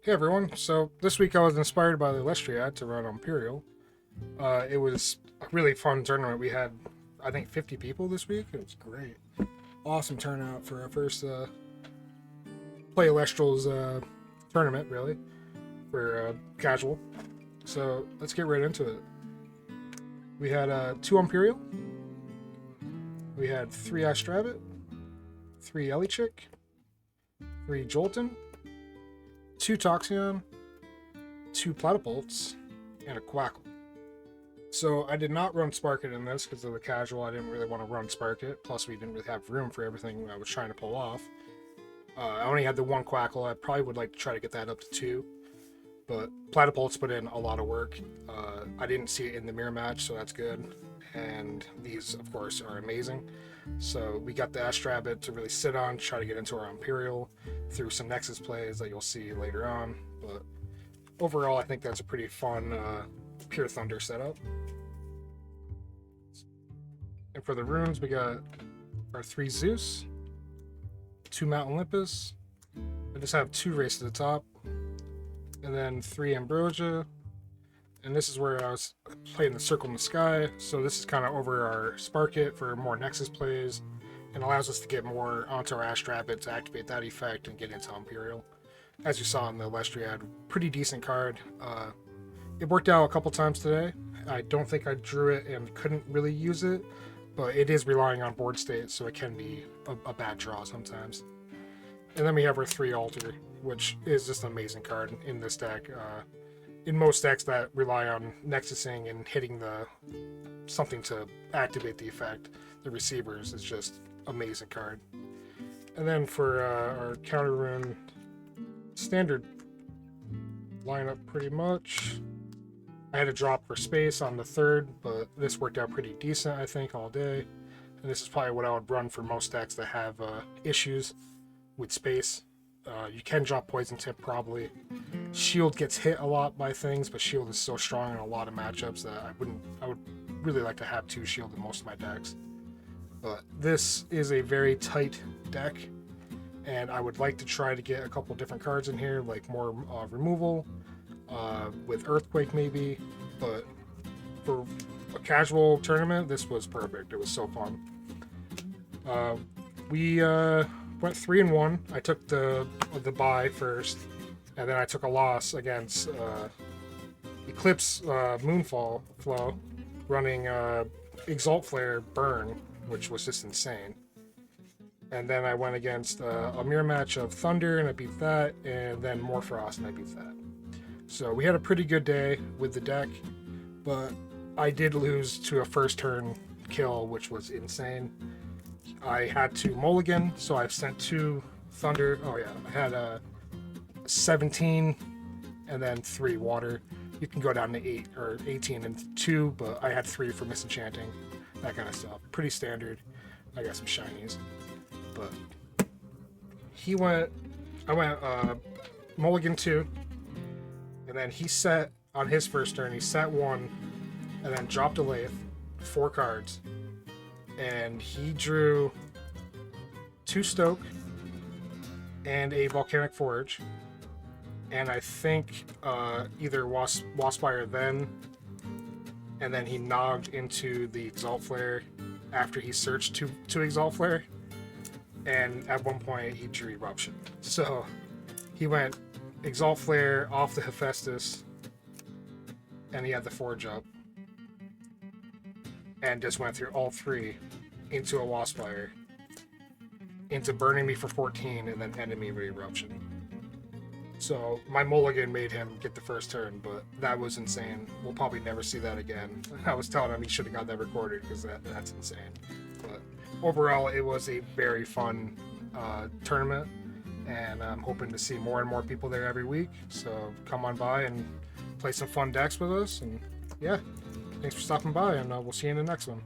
Hey everyone, so this week I was inspired by the Elestriad to run Ohmperial. It was a really fun tournament. We had, I think, 50 people this week. It was great. Awesome turnout for our first Play Elestrals tournament, really, for casual. So let's get right into it. We had 2 Ohmperial, we had 3 Astrabbit, 3 Elichick, 3 Jolten, 2 Toxion, 2 Platypults, and a Quackle. So I did not run Spark It in this because of the casual. I didn't really want to run Spark It. Plus, we didn't really have room for everything I was trying to pull off. I only had the 1 Quackle. I probably would like to try to get that up to 2. But Platypults put in a lot of work. I didn't see it in the mirror match, so that's good. And these, of course, are amazing. So we got the Astrabbit to really sit on, try to get into our Ohmperial through some Nexus plays that you'll see later on. But overall, I think that's a pretty fun Pure Thunder setup. And for the runes, we got our 3 Zeus, 2 Mount Olympus. I just have 2 Race to the Top, and then 3 Ambrosia. And this is where I was playing the Circle in the Sky. So this is kind of over our Spark It for more Nexus plays, and allows us to get more onto our Astrabbit to activate that effect and get into Ohmperial. As you saw in the Lestriad, pretty decent card. It worked out a couple times today. I don't think I drew it and couldn't really use it, but it is relying on board state, so it can be a bad draw sometimes. And then we have our 3 Altar, which is just an amazing card in this deck. In most decks that rely on Nexusing and hitting something to activate the effect, the Receivers is just amazing card. And then for our counter rune, standard lineup pretty much. I had a drop for space on the 3rd, but this worked out pretty decent, I think, all day. And this is probably what I would run for most decks that have issues with space. You can drop Poison Tip probably. Shield gets hit a lot by things, but Shield is so strong in a lot of matchups that I would really like to have 2 Shield in most of my decks. But this is a very tight deck, and I would like to try to get a couple different cards in here, like more removal, with Earthquake maybe, but for a casual tournament, this was perfect. It was so fun. We went 3-1. I took the bye first, and then I took a loss against Eclipse Moonfall Flow, running Exalt Flare Burn, which was just insane. And then I went against a mirror match of Thunder, and I beat that, and then more Frost, and I beat that. So we had a pretty good day with the deck, but I did lose to a first turn kill, which was insane. I had to mulligan, so I've sent 2 Thunder. Oh yeah, I had a 17 and then 3 water. You can go down to 8 or 18 and 2, but I had 3 for misenchanting, that kind of stuff. Pretty standard. I got some shinies, but I went mulligan 2, and then he set on his first turn. He set 1, and then dropped a Lathe, 4 cards. And he drew 2 Stoke and a Volcanic Forge, and I think either Waspire then, and then he nogged into the Exalt Flare after he searched to Exalt Flare, and at one point he drew Eruption. So he went Exalt Flare off the Hephaestus, and he had the Forge up, and just went through all 3 into a Waspire, into burning me for 14, and then ending me with Eruption. So my mulligan made him get the first turn, but that was insane. We'll probably never see that again. I was telling him he should have got that recorded because that's insane. But overall, it was a very fun tournament, and I'm hoping to see more and more people there every week. So come on by and play some fun decks with us, and yeah. Thanks for stopping by, and we'll see you in the next one.